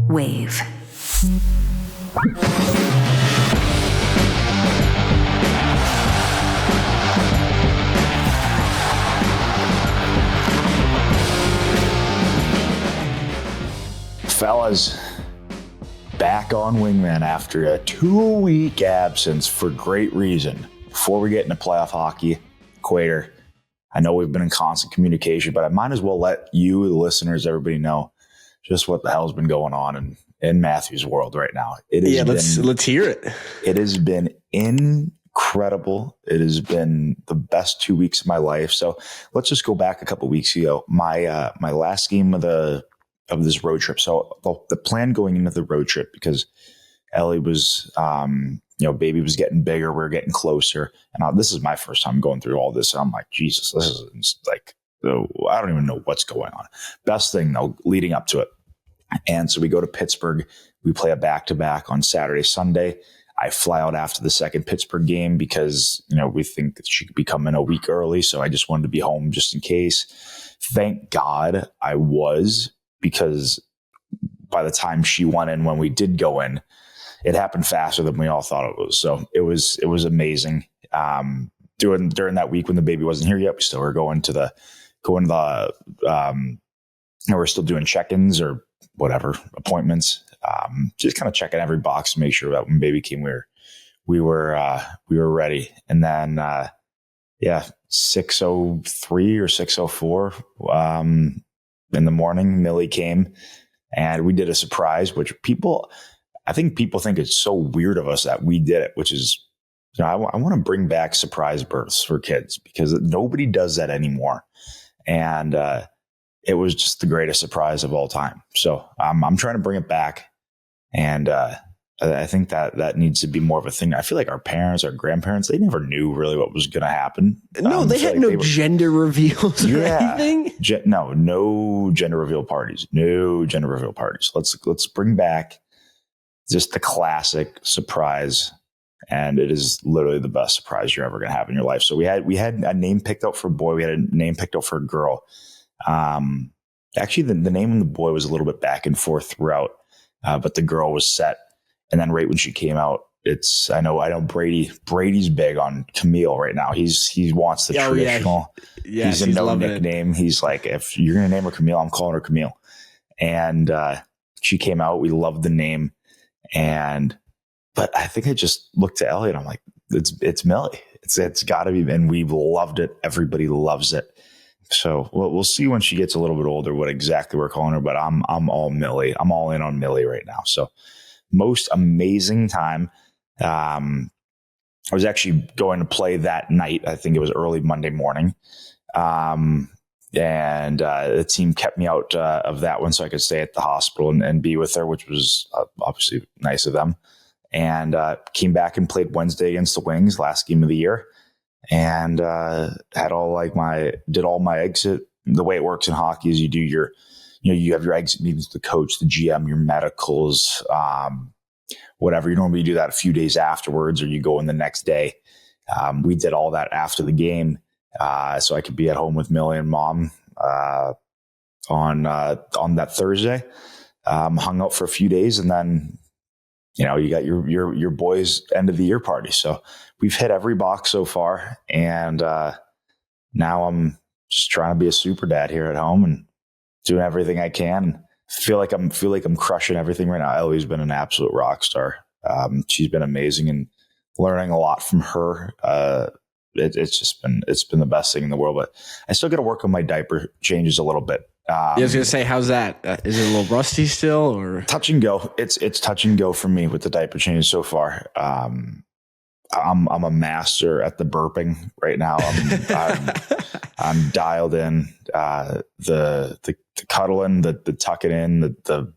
Wave. Fellas, back on Wingman after a 2-week absence for great reason. Before we get into playoff hockey, Quater, I know we've been in constant communication, but I might as well let you, the listeners, everybody know just what the hell's been going on in Matthew's world right now. Let's hear it. It has been incredible. It has been the best 2 weeks of my life. So let's just go back a couple of weeks ago. My last game of this road trip. So the plan going into the road trip, because Ellie was, baby was getting bigger. We were getting closer. And this is my first time going through all this. And I'm like, Jesus, this is like, I don't even know what's going on. Best thing though, leading up to it. And so we go to Pittsburgh. We play a back-to-back on Saturday, Sunday. I fly out after the second Pittsburgh game because, we think that she could be coming a week early. So I just wanted to be home just in case. Thank God I was, because by the time she went in, when we did go in, it happened faster than we all thought it was. So it was amazing. During that week when the baby wasn't here yet, we still were we're still doing check-ins or whatever appointments. Just kind of checking every box to make sure that when baby came, we were ready. And then 6:03 or 6:04 in the morning, Millie came and we did a surprise, which I think people think it's so weird of us that we did it, which is, I want to bring back surprise births for kids because nobody does that anymore. And it was just the greatest surprise of all time. So I'm trying to bring it back. And I think that needs to be more of a thing. I feel like our parents, our grandparents, they never knew really what was going to happen. No, they had no gender reveals or anything. No gender reveal parties. No gender reveal parties. Let's bring back just the classic surprise. And it is literally the best surprise you're ever going to have in your life. So we had a name picked out for a boy. We had a name picked out for a girl. Actually, the name of the boy was a little bit back and forth throughout, but the girl was set. And then right when she came out, I know Brady's big on Camille right now. He wants the traditional. Yeah, he's a no nickname. He's like, if you're going to name her Camille, I'm calling her Camille. And she came out. We loved the name. But I think I just looked to Ellie and I'm like, it's Millie. It's got to be. And we've loved it. Everybody loves it. So we'll see when she gets a little bit older what exactly we're calling her. But I'm all Millie. I'm all in on Millie right now. So most amazing time. I was actually going to play that night. I think it was early Monday morning. And the team kept me out of that one so I could stay at the hospital and be with her, which was obviously nice of them. And came back and played Wednesday against the Wings, last game of the year. And did all my exit. The way it works in hockey is you have your exit meetings with the coach, the GM, your medicals, whatever. You normally do that a few days afterwards, or you go in the next day. We did all that after the game, so I could be at home with Millie and Mom on that Thursday. Hung out for a few days, and then you got your boys' end of the year party. So we've hit every box so far, and now I'm just trying to be a super dad here at home and doing everything I can. Feel like I'm crushing everything right now. Ellie's been an absolute rock star. She's been amazing and learning a lot from her. It's been the best thing in the world. But I still got to work on my diaper changes a little bit. I was gonna say, how's that? Is it a little rusty still, or touch and go? It's touch and go for me with the diaper changes so far. I'm a master at the burping right now. I'm dialed in. The cuddling, the tucking in, the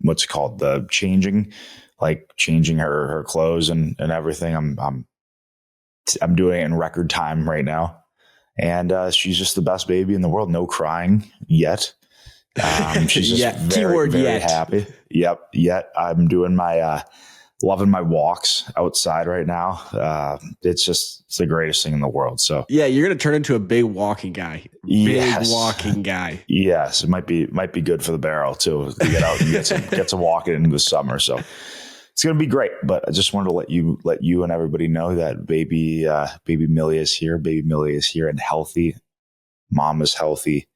what's it called? The changing her clothes and everything. I'm doing it in record time right now. And she's just the best baby in the world. No crying yet. She's just very, very happy. Yep. Yet I'm doing my loving my walks outside right now. It's the greatest thing in the world. So yeah, you're going to turn into a big walking guy. Big walking guy. Yes. It might be good for the barrel too, to get out and get some walking in the summer. So it's going to be great, but I just wanted to let you and everybody know that baby Millie is here. Baby Millie is here and healthy. Mom is healthy.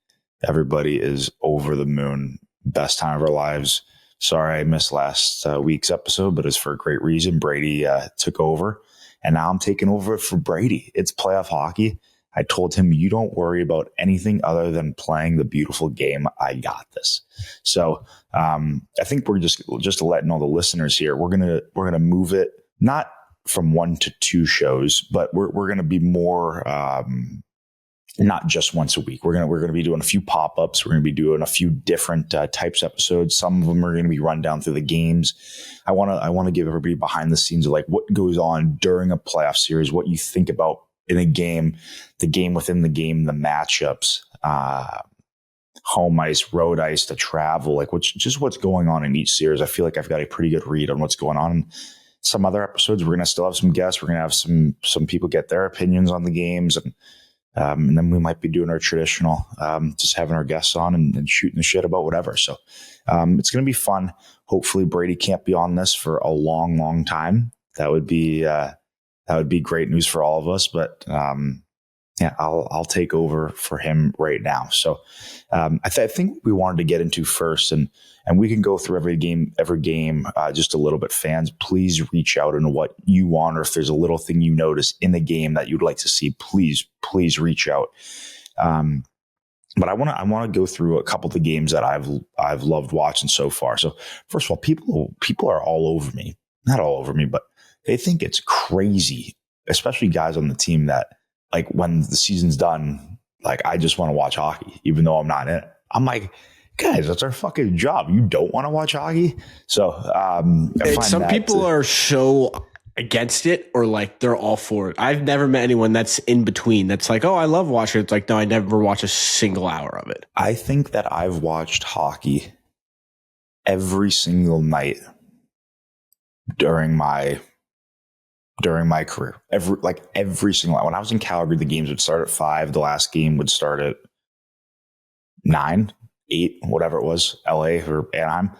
Everybody is over the moon. Best time of our lives. Sorry I missed last week's episode, but it's for a great reason. Brady took over, and now I'm taking over for Brady. It's playoff hockey. I told him, you don't worry about anything other than playing the beautiful game. I got this. So I think we're just letting all the listeners here. We're gonna move it not from 1 to 2 shows, but we're gonna be more. Not just once a week. We're gonna be doing a few pop-ups. We're gonna be doing a few different types of episodes. Some of them are gonna be run down through the games. I wanna give everybody behind the scenes of like what goes on during a playoff series, what you think about in a game, the game within the game, the matchups, home ice, road ice, the travel, like what's going on in each series. I feel like I've got a pretty good read on what's going on. Some other episodes, we're gonna still have some guests. We're gonna have some people get their opinions on the games and then we might be doing our traditional, just having our guests on and shooting the shit about whatever. So it's going to be fun. Hopefully Brady can't be on this for a long, long time. That would be great news for all of us. But yeah, I'll take over for him right now. So I think we wanted to get into first, and we can go through every game just a little bit. Fans, please reach out and what you want, or if there's a little thing you notice in the game that you'd like to see, please reach out. But I want to go through a couple of the games that I've loved watching so far. So first of all, people are all over me, not all over me, but they think it's crazy, especially guys on the team that, like, when the season's done, like, I just want to watch hockey, even though I'm not in it. I'm like, guys, that's our fucking job. You don't want to watch hockey? So some people are so against it, or like they're all for it. I've never met anyone that's in between. That's like, oh, I love watching it. It's like, no, I never watch a single hour of it. I think that I've watched hockey every single night during my career, every single night. When I was in Calgary, the games would start at 5. The last game would start at 9, 8, whatever it was, LA or Anaheim.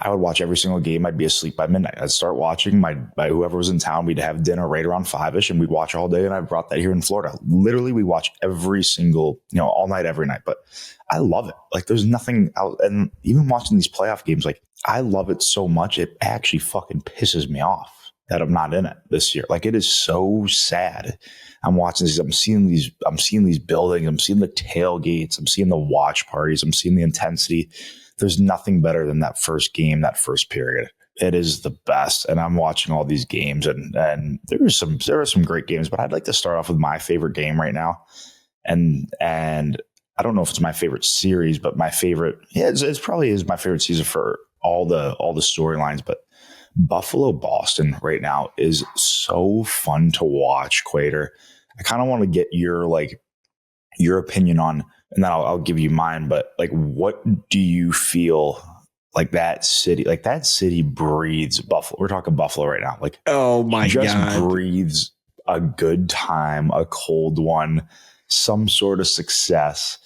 I would watch every single game. I'd be asleep by midnight. I'd start watching by whoever was in town. We'd have dinner right around 5-ish, and we'd watch all day. And I brought that here in Florida. Literally, we watch every single, all night, every night. But I love it. Like, there's nothing out. And even watching these playoff games, like, I love it so much. It actually fucking pisses me off that I'm not in it this year. Like, it is so sad. I'm watching these. I'm seeing these buildings. I'm seeing the tailgates. I'm seeing the watch parties. I'm seeing the intensity. There's nothing better than that first game, that first period. It is the best. And I'm watching all these games, and there are some great games, but I'd like to start off with my favorite game right now. And I don't know if it's my favorite series, but my favorite, it probably is my favorite season for all the storylines. But Buffalo Boston right now is so fun to watch, Quater. I kind of want to get your opinion on, and then I'll give you mine, but like, what do you feel like that city breathes Buffalo? We're talking Buffalo right now. Like, oh my God, just breathes a good time, a cold one, some sort of success.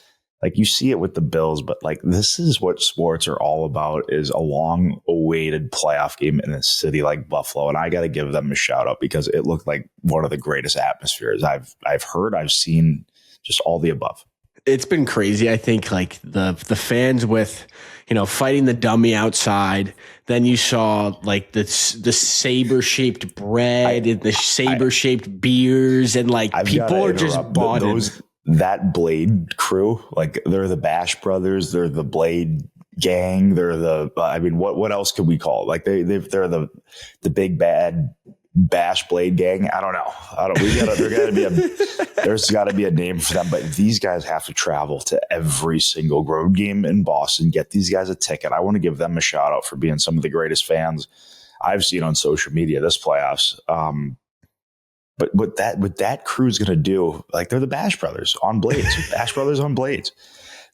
Like, you see it with the Bills, but like, this is what sports are all about, is a long awaited playoff game in a city like Buffalo. And I got to give them a shout out, because it looked like one of the greatest atmospheres I've heard, I've seen, just all the above. It's been crazy. I think like the fans with, fighting the dummy outside. Then you saw like the saber shaped bread and the saber shaped beers, and like people are just bought in. That Blade crew, like, they're the Bash Brothers, they're the Blade gang, they're the what else could we call it? Like, they're the big bad Bash Blade gang. I don't know. There's got to be a name for them. But these guys have to travel to every single road game in Boston. Get these guys a ticket. I want to give them a shout out for being some of the greatest fans I've seen on social media this playoffs. But what that crew's going to do, like, they're the Bash Brothers on blades. Bash Brothers on blades.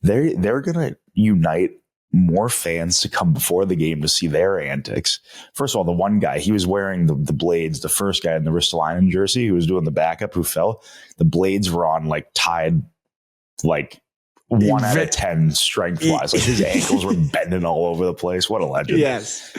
They're going to unite more fans to come before the game to see their antics. First of all, the one guy, he was wearing the blades, the first guy in the Ristolainen jersey who was doing the backup who fell. The blades were on like tied like 1 out of 10 strength wise. Like his ankles were bending all over the place. What a legend. Yes.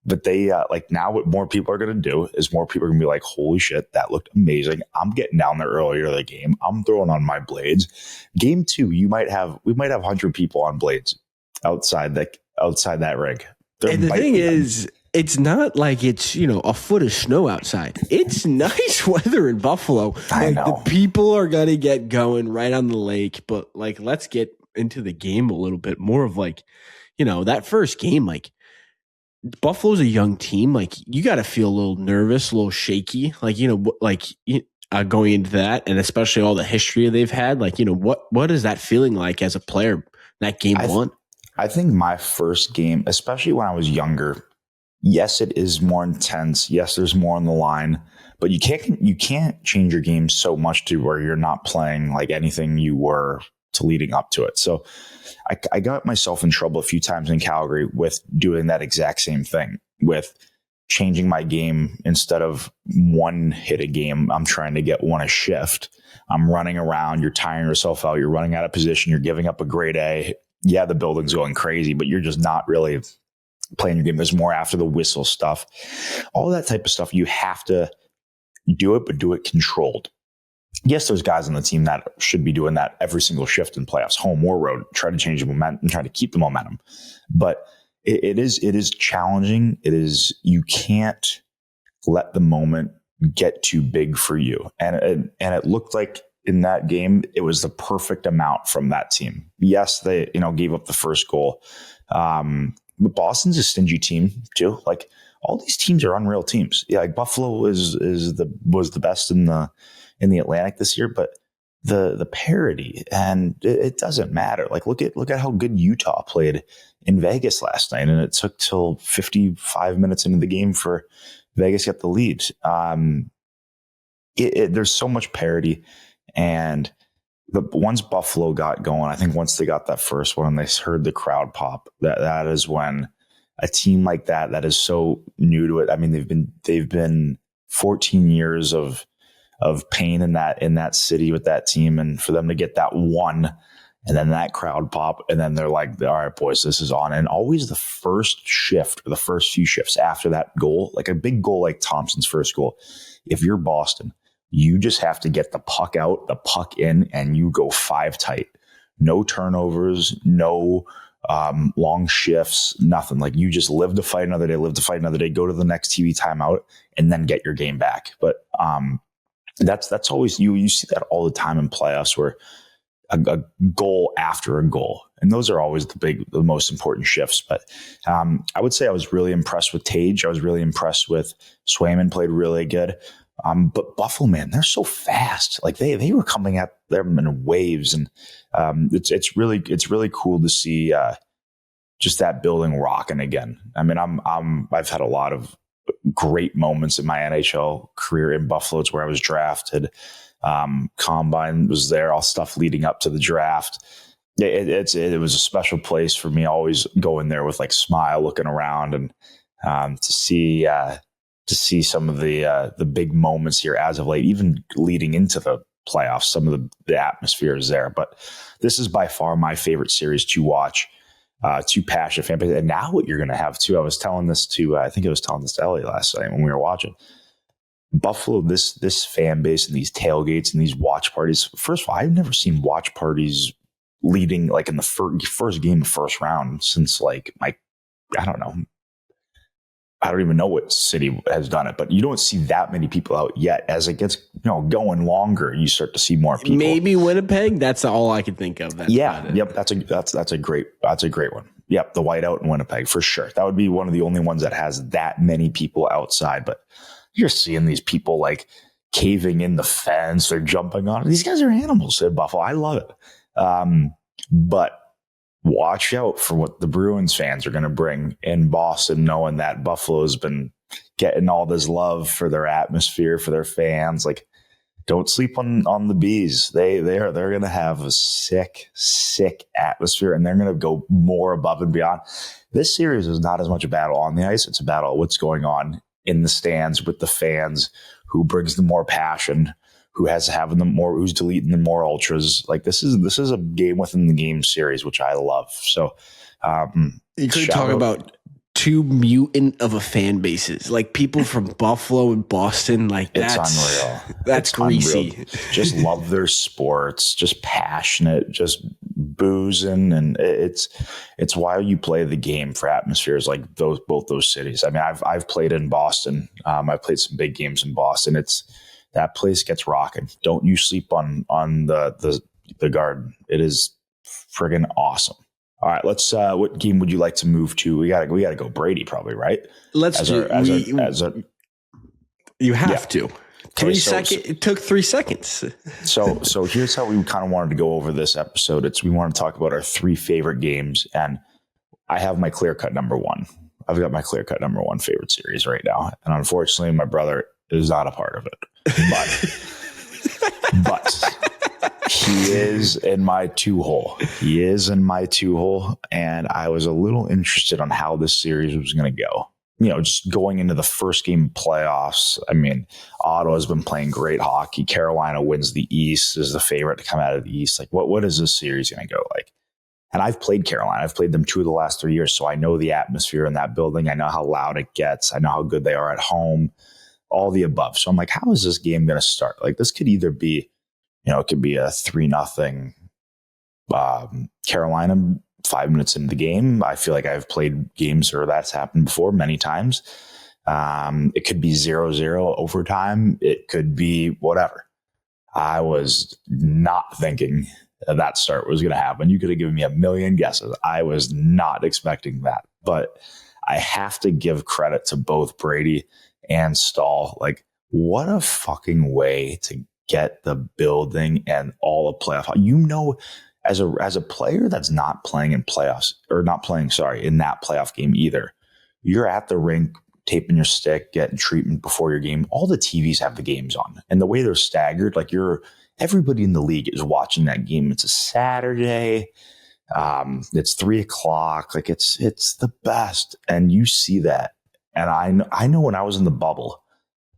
But they like now what more people are going to do is more people are going to be like, holy shit, that looked amazing. I'm getting down there earlier in the game. I'm throwing on my blades. Game 2, we might have 100 people on blades outside that rink. And the thing is, it's not like it's, a foot of snow outside. It's nice weather in Buffalo. I know. The people are going to get going right on the lake, but like, let's get into the game a little bit more of like, that first game, like, Buffalo's a young team. Like, you got to feel a little nervous, a little shaky, going into that, and especially all the history they've had. Like, what is that feeling like as a player? That game one. I think my first game, especially when I was younger, yes, it is more intense. Yes, there's more on the line, but you can't change your game so much to where you're not playing like anything you were to leading up to it. So I got myself in trouble a few times in Calgary with doing that exact same thing, with changing my game. Instead of one hit a game, I'm trying to get one a shift. I'm running around. You're tiring yourself out. You're running out of position. You're giving up a grade A. Yeah, the building's going crazy, but you're just not really playing your game. There's more after the whistle stuff. All that type of stuff, you have to do it, but do it controlled. Yes, there's guys on the team that should be doing that every single shift in playoffs, home or road, try to change the momentum, try to keep the momentum. But it is challenging. You can't let the moment get too big for you. And it looked like in that game, it was the perfect amount from that team. Yes, they gave up the first goal. But Boston's a stingy team too. Like all these teams are unreal teams. Yeah, like Buffalo was the best in the Atlantic this year, but the parity, and it doesn't matter. Like look at how good Utah played in Vegas last night, and it took till 55 minutes into the game for Vegas to get the lead. There's so much parity, and once Buffalo got going, I think once they got that first one and they heard the crowd pop, that is when a team like that is so new to it. I mean, they've been 14 years of pain in that city with that team, and for them to get that one and then that crowd pop, and then they're like, all right, boys, this is on. And always the first shift or the first few shifts after that goal, like a big goal like Thompson's first goal, if you're Boston, you just have to get the puck out, the puck in, and you go 5 tight. No turnovers, no long shifts, nothing. Like you just live to fight another day, go to the next TV timeout, and then get your game back. But that's always, you see that all the time in playoffs where a goal after a goal. And those are always the most important shifts. But I would say I was really impressed with Tage. I was really impressed with Swayman, played really good. But Buffalo, man, they're so fast. Like they were coming at them in waves, and it's really cool to see just that building rocking again. I mean, I've had a lot of great moments in my NHL career in Buffalo. It's where I was drafted. Combine was there, all stuff leading up to the draft. It was a special place for me, always going there with like smile, looking around, and to see some of the big moments here as of late, even leading into the playoffs, some of the atmosphere is there. But this is by far my favorite series to watch. Too passionate fan base. And now what you're going to have too, I think I was telling this to Ellie last night when we were watching Buffalo, this fan base and these tailgates and these watch parties. First of all, I've never seen watch parties leading like in the first game, first round since like I don't even know what city has done it, but you don't see that many people out yet. As it gets going longer, you start to see more people. Maybe Winnipeg. That's all I could think of. Yep. That's a great one. Yep, the whiteout in Winnipeg for sure. That would be one of the only ones that has that many people outside. But you're seeing these people like caving in the fence. They're jumping on it. These guys are animals in Buffalo. I love it. But watch out for what the Bruins fans are going to bring in Boston, knowing that Buffalo's been getting all this love for their atmosphere, for their fans. Like, Don't sleep on the bees. They're going to have a sick atmosphere, and they're going to go more above and beyond. This series is not as much a battle on the ice. It's a battle of what's going on in the stands with the fans, who brings the more passion, who's deleting the more ultras. Like this is a game within the game series, which I love. So you could talk about two mutant of a fan bases, like people from Buffalo and Boston. Like it's unreal. That's greasy. Unreal. Just love their sports, just passionate, just boozing, and it's why you play the game for atmospheres like both those cities. I mean, I've played in Boston. I've played some big games in Boston. That place gets rocking. Don't you sleep on the Garden. It is friggin' awesome. All right, let's. What game would you like to move to? We gotta go Brady, probably, right? You have to. 3 seconds. It took 3 seconds. So here's how we kind of wanted to go over this episode. We want to talk about our 3 favorite games, and I have my clear cut number 1. I've got my clear cut number 1 favorite series right now, and unfortunately, my brother is not a part of it, but. He is in my 2-hole. And I was a little interested on how this series was going to go. Just going into the first game playoffs. I mean, Ottawa's been playing great hockey. Carolina wins the East, is the favorite to come out of the East. Like, what is this series going to go like? And I've played Carolina. I've played them 2 of the last 3 years, so I know the atmosphere in that building. I know how loud it gets. I know how good they are at home, all the above. So I'm like, how is this game going to start? Like, this could either be, it could be a 3-0 Carolina 5 minutes into the game. I feel like I've played games where that's happened before many times. It could be 0-0 overtime. It could be whatever. I was not thinking that start was going to happen. You could have given me a million guesses. I was not expecting that. But I have to give credit to both Brady and Stahl. Like, what a fucking way to get the building and all the playoff. As a player that's not playing in playoffs, or not playing, in that playoff game either, you're at the rink taping your stick, getting treatment before your game. All the TVs have the games on, and the way they're staggered, like everybody in the league is watching that game. It's a Saturday. It's 3:00. Like it's the best, and you see that. And I know when I was in the bubble,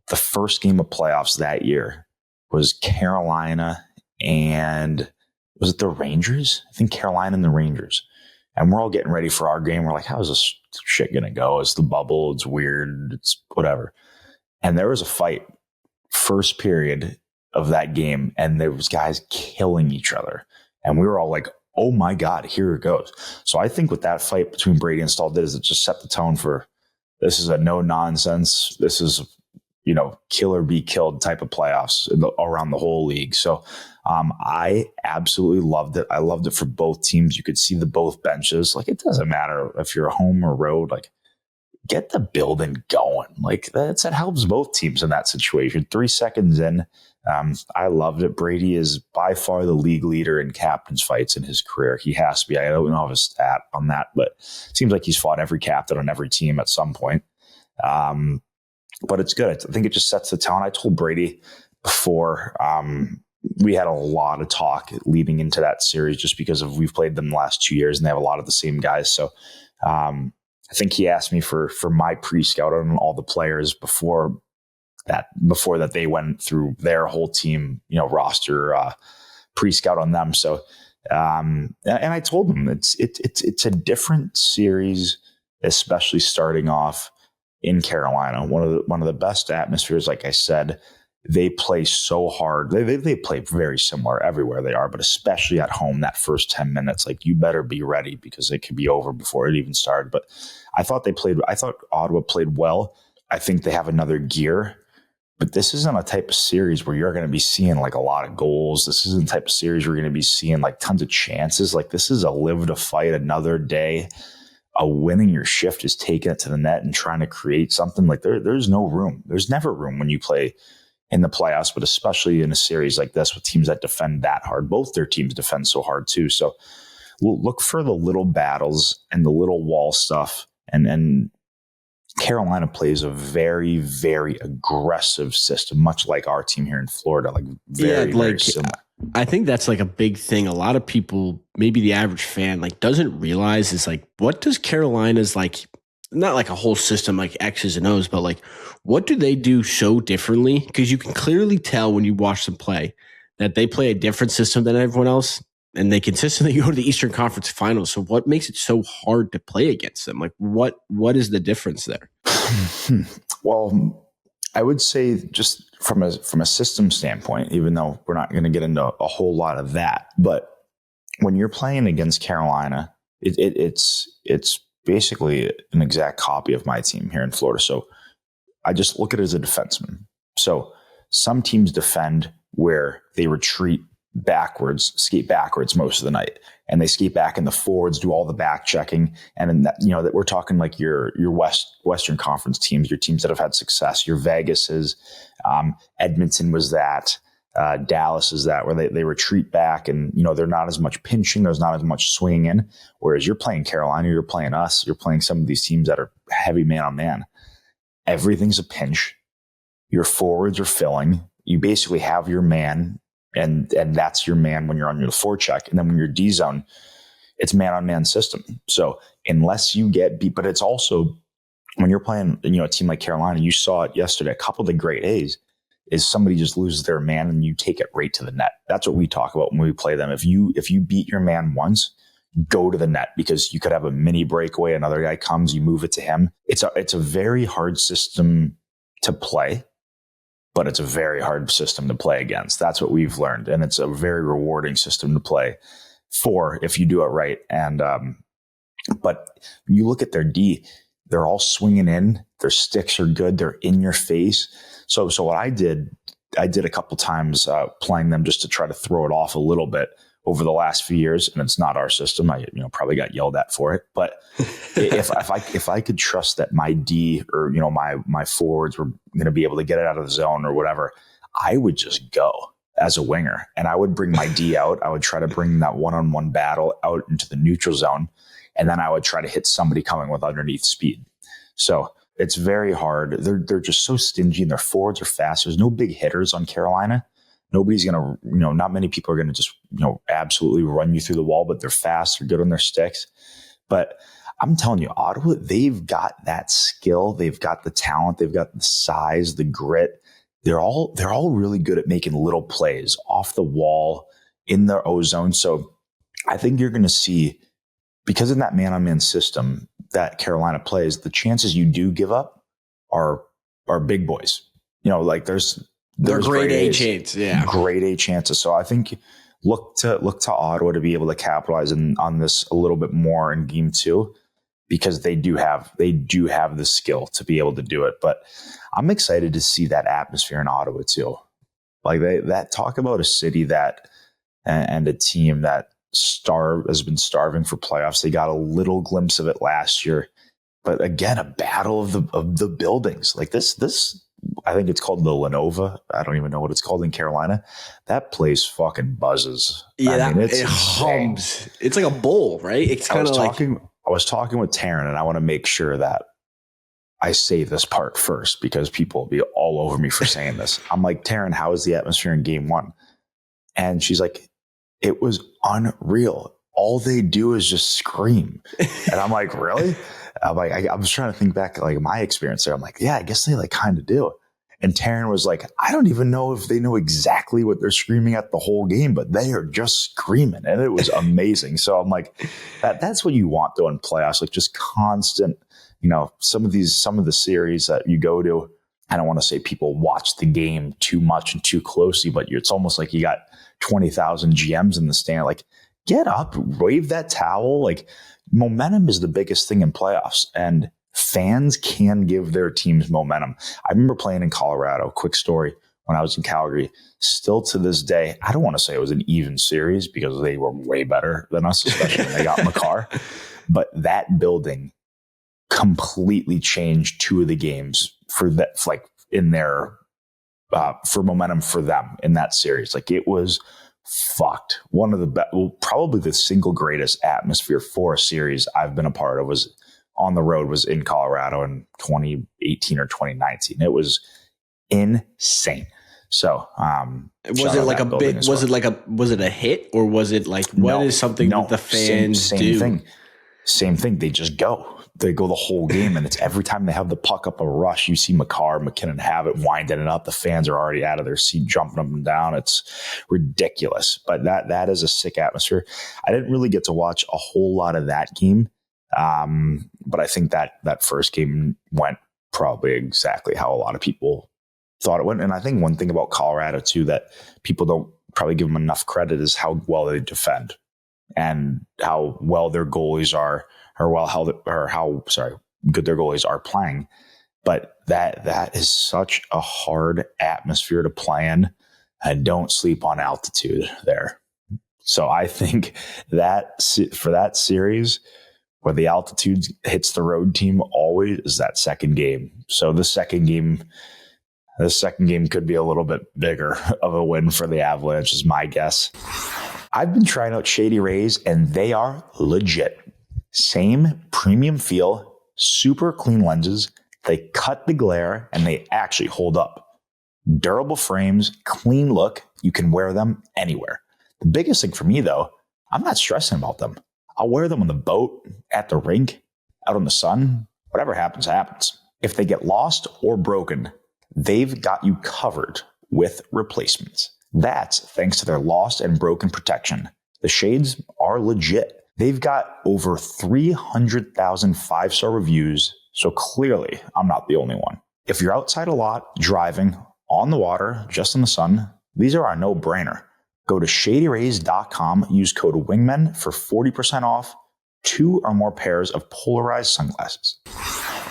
the first game of playoffs that year was Carolina and was it the Rangers? I think Carolina and the Rangers. And we're all getting ready for our game. We're like, how is this shit going to go? It's the bubble. It's weird. It's whatever. And there was a fight first period of that game. And there was guys killing each other. And we were all like, oh my God, here it goes. So I think what that fight between Brady and Stahl did is it just set the tone for this is a no nonsense. This is, kill or be killed type of playoffs around the whole league. So I absolutely loved it. I loved it for both teams. You could see both benches. Like, it doesn't matter if you're home or road, like, get the building going. Like, that helps both teams in that situation. 3 seconds in, I loved it. Brady is by far the league leader in captain's fights in his career. He has to be. I don't know his stat on that, but it seems like he's fought every captain on every team at some point. But it's good. I think it just sets the tone. I told Brady before, we had a lot of talk leading into that series just because we've played them the last 2 years and they have a lot of the same guys. So I think he asked me for my pre-scout on all the players before that they went through their whole team, roster pre-scout on them. So and I told him it's a different series, especially starting off in Carolina, one of the best atmospheres. Like I said, they play so hard. They play very similar everywhere they are, but especially at home, that first 10 minutes, like, you better be ready because it could be over before it even started. But I thought Ottawa played well. I think they have another gear, but this isn't a type of series where you're going to be seeing like a lot of goals. This isn't the type of series where you're going to be seeing like tons of chances. Like, this is a live to fight another day. A winning your shift is taking it to the net and trying to create something. Like, there's no room. There's never room when you play in the playoffs, but especially in a series like this with teams that defend that hard. Both their teams defend so hard too. So we'll look for the little battles and the little wall stuff and Carolina plays a very, very aggressive system, much like our team here in Florida, like very similar. I think that's like a big thing. A lot of people, maybe the average fan, like doesn't realize is like, what does Carolina's like, not like a whole system like X's and O's, but like, what do they do so differently? Because you can clearly tell when you watch them play that they play a different system than everyone else, and they consistently go to the Eastern Conference Finals. So what makes it so hard to play against them? Like, what is the difference there? Well, I would say just from a system standpoint, even though we're not going to get into a whole lot of that, but when you're playing against Carolina, it's basically an exact copy of my team here in Florida. So I just look at it as a defenseman. So some teams defend where they retreat backwards, skate backwards most of the night, and they skate back, and the forwards do all the back checking. And then that we're talking like your Western Conference teams, your teams that have had success, your Vegases, Edmonton was that, Dallas is that, where they retreat back, and they're not as much pinching, there's not as much swinging in. Whereas you're playing Carolina, you're playing us, you're playing some of these teams that are heavy man on man. Everything's a pinch. Your forwards are filling. You basically have your man. And that's your man when you're on your forecheck. And then when you're D zone, it's man-on-man system. So unless you get beat, but it's also when you're playing, a team like Carolina, you saw it yesterday, a couple of the great A's, is somebody just loses their man and you take it right to the net. That's what we talk about when we play them. If you beat your man once, go to the net, because you could have a mini breakaway. Another guy comes, you move it to him. It's a very hard system to play. But it's a very hard system to play against. That's what we've learned. And it's a very rewarding system to play for if you do it right. And but you look at their D, they're all swinging in. Their sticks are good. They're in your face. So what I did a couple times playing them just to try to throw it off a little bit over the last few years. And it's not our system. I probably got yelled at for it. But if I could trust that my D or my forwards were going to be able to get it out of the zone or whatever, I would just go as a winger, and I would bring my D out. I would try to bring that one-on-one battle out into the neutral zone, and then I would try to hit somebody coming with underneath speed. So it's very hard. They're just so stingy, and their forwards are fast. There's no big hitters on Carolina. Nobody's going to, not many people are going to just, absolutely run you through the wall, but they're fast. They're good on their sticks. But I'm telling you, Ottawa, they've got that skill. They've got the talent. They've got the size, the grit. They're all really good at making little plays off the wall in their O-zone. So I think you're going to see, because in that man-on-man system that Carolina plays, the chances you do give up are big boys. They're grade A chances, yeah. Grade A chances. So I think look to Ottawa to be able to capitalize on this a little bit more in game 2, because they do have the skill to be able to do it. But I'm excited to see that atmosphere in Ottawa too. Like that talk about a city that and a team that has been starving for playoffs. They got a little glimpse of it last year, but again, a battle of the buildings like this. I think it's called the Lenova. I don't even know what it's called in Carolina. That place fucking buzzes. Yeah, it hums. It's like a bowl, right? It's kind of like. I was talking with Taryn, and I want to make sure that I say this part first, because people will be all over me for saying this. I'm like, Taryn, how was the atmosphere in game 1? And she's like, it was unreal. All they do is just scream. And I'm like, really? I'm like, I was trying to think back like my experience there. I'm like, yeah, I guess they like kind of do. And Taryn was like, I don't even know if they know exactly what they're screaming at the whole game, but they are just screaming. And it was amazing. So I'm like, that's what you want though in playoffs, like just constant, some of the series that you go to, I don't want to say people watch the game too much and too closely, but it's almost like you got 20,000 GMs in the stand. Like, get up, wave that towel. Like, momentum is the biggest thing in playoffs, and fans can give their teams momentum. I remember playing in Colorado, quick story, when I was in Calgary. Still to this day, I don't want to say it was an even series because they were way better than us, especially when they got Makar. But that building completely changed 2 of the games for that, like in their for momentum for them in that series. Like, it was fucked. One of the probably the single greatest atmosphere for a series I've been a part of was on the road was in Colorado in 2018 or 2019. It was insane. So, was it like a big, was it a hit, or was it like, what is something that the fans do? Same thing. They just go. They go the whole game, and it's every time they have the puck up a rush, you see McKinnon have it, winding it up. The fans are already out of their seat, jumping up and down. It's ridiculous. But that is a sick atmosphere. I didn't really get to watch a whole lot of that game, but I think that first game went probably exactly how a lot of people thought it went. And I think one thing about Colorado too that people don't probably give them enough credit is how well they defend and how well their goalies are, or how good their goalies are playing. But that is such a hard atmosphere to play in, and don't sleep on altitude there. So I think that for that series where the altitude hits the road team always is that second game. So the second game could be a little bit bigger of a win for the Avalanche is my guess. I've been trying out Shady Rays, and they are legit. Same premium feel, super clean lenses. They cut the glare, and they actually hold up. Durable frames, clean look. You can wear them anywhere. The biggest thing for me, though, I'm not stressing about them. I'll wear them on the boat, at the rink, out in the sun. Whatever happens, happens. If they get lost or broken, they've got you covered with replacements. That's thanks to their lost and broken protection. The shades are legit. They've got over 300,000 5-star reviews, so clearly I'm not the only one. If you're outside a lot, driving, on the water, just in the sun, these are a no-brainer. Go to shadyrays.com, use code Wingmen for 40% off 2 or more pairs of polarized sunglasses.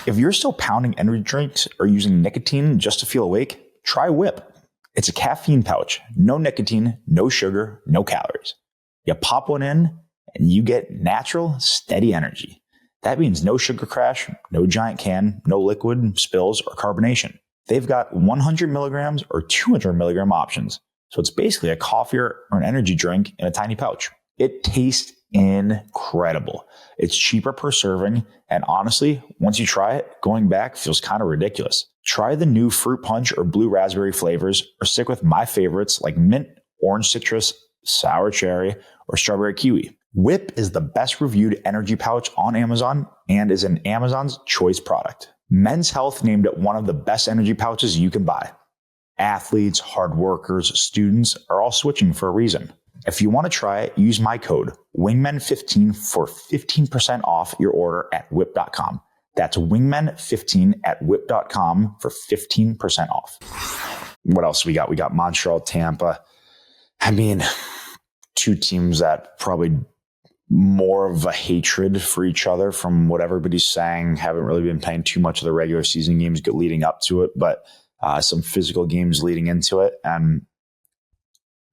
If you're still pounding energy drinks or using nicotine just to feel awake, try Whip. It's a caffeine pouch, no nicotine, no sugar, no calories. You pop one in and you get natural, steady energy. That means no sugar crash, no giant can, no liquid spills or carbonation. They've got 100 milligrams or 200 milligram options. So it's basically a coffee or an energy drink in a tiny pouch. It tastes incredible. It's cheaper per serving, and honestly, once you try it, going back feels kind of ridiculous. Try the new fruit punch or blue raspberry flavors, or stick with my favorites like mint, orange citrus, sour cherry, or strawberry kiwi. Whip is the best reviewed energy pouch on Amazon and is an Amazon's choice product. Men's Health named it one of the best energy pouches you can buy. Athletes, hard workers, students are all switching for a reason. If you want to try it, use my code Wingmen15 for 15% off your order at whip.com. That's Wingmen15 at whip.com for 15% off. What else we got? We got Montreal, Tampa. I mean, two teams that probably more of a hatred for each other from what everybody's saying. Haven't really been playing too much of the regular season games leading up to it, but some physical games leading into it. And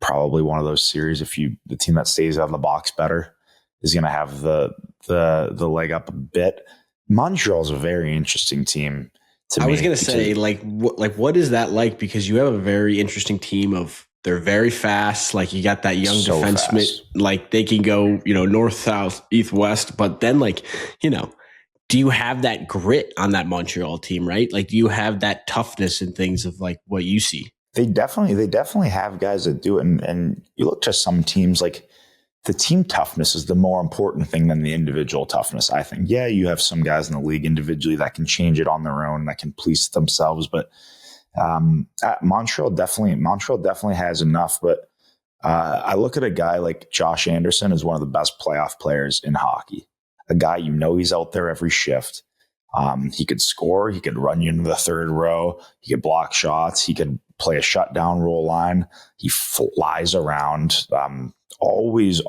probably one of those series, the team that stays out of the box better is going to have the leg up a bit. Montreal is a very interesting team to me. I was going to say, what is that like? Because you have a very interesting team of, they're very fast. Like, you got that young defenseman, like they can go, north, south, east, west. But then, do you have that grit on that Montreal team, right? Like, do you have that toughness and things of like what you see? They definitely have guys that do it. And you look to some teams, like the team toughness is the more important thing than the individual toughness, I think. Yeah, you have some guys in the league individually that can change it on their own, that can police themselves. But Montreal definitely has enough. But I look at a guy like Josh Anderson as one of the best playoff players in hockey. A guy, he's out there every shift. He could score. He could run you into the third row. He could block shots. He could play a shutdown roll line. He flies around. Always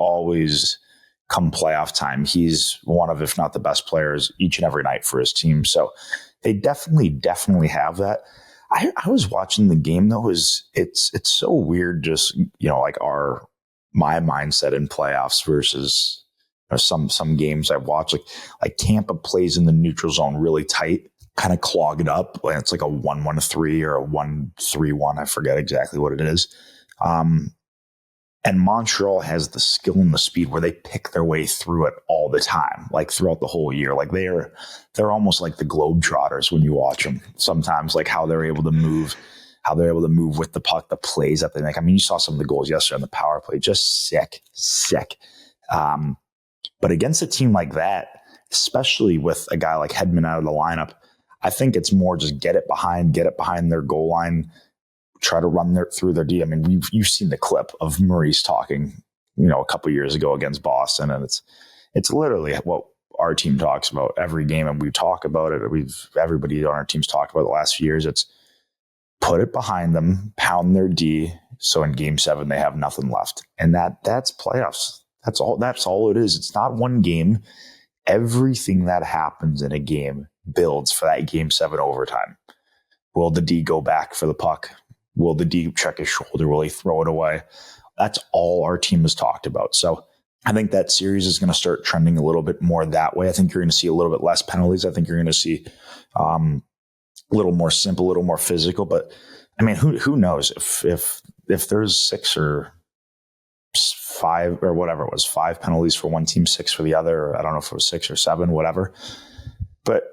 come playoff time, he's one of, if not the best players each and every night for his team. So they definitely have that. I was watching the game though. It's so weird. Just, my mindset in playoffs versus some games I've watched, like Tampa plays in the neutral zone really tight, kind of clog it up. It's like a 1-1-3 or a 1-3-1. I forget exactly what it is. And Montreal has the skill and the speed where they pick their way through it all the time, like throughout the whole year. Like they're almost like the Globetrotters when you watch them sometimes, like how they're able to move with the puck, the plays that they make. I mean, you saw some of the goals yesterday on the power play, just sick. But against a team like that, especially with a guy like Hedman out of the lineup, I think it's more just get it behind their goal line, try to run through their D. I mean, you've seen the clip of Maurice talking, a couple years ago against Boston, and it's literally what our team talks about every game, and we talk about it. Everybody on our team's talked about it the last few years. It's put it behind them, pound their D, so in Game 7 they have nothing left, and that's playoffs. That's all it is. It's not one game. Everything that happens in a game builds for that Game 7 overtime. Will the D go back for the puck? Will the D check his shoulder? Will he throw it away? That's all our team has talked about. So I think that series is going to start trending a little bit more that way. I think you're going to see a little bit less penalties. I think you're going to see a little more simple, a little more physical. But I mean, who knows if there's 6 or 5 or whatever it was, 5 penalties for one team, 6 for the other. Or I don't know if it was 6 or 7, whatever. But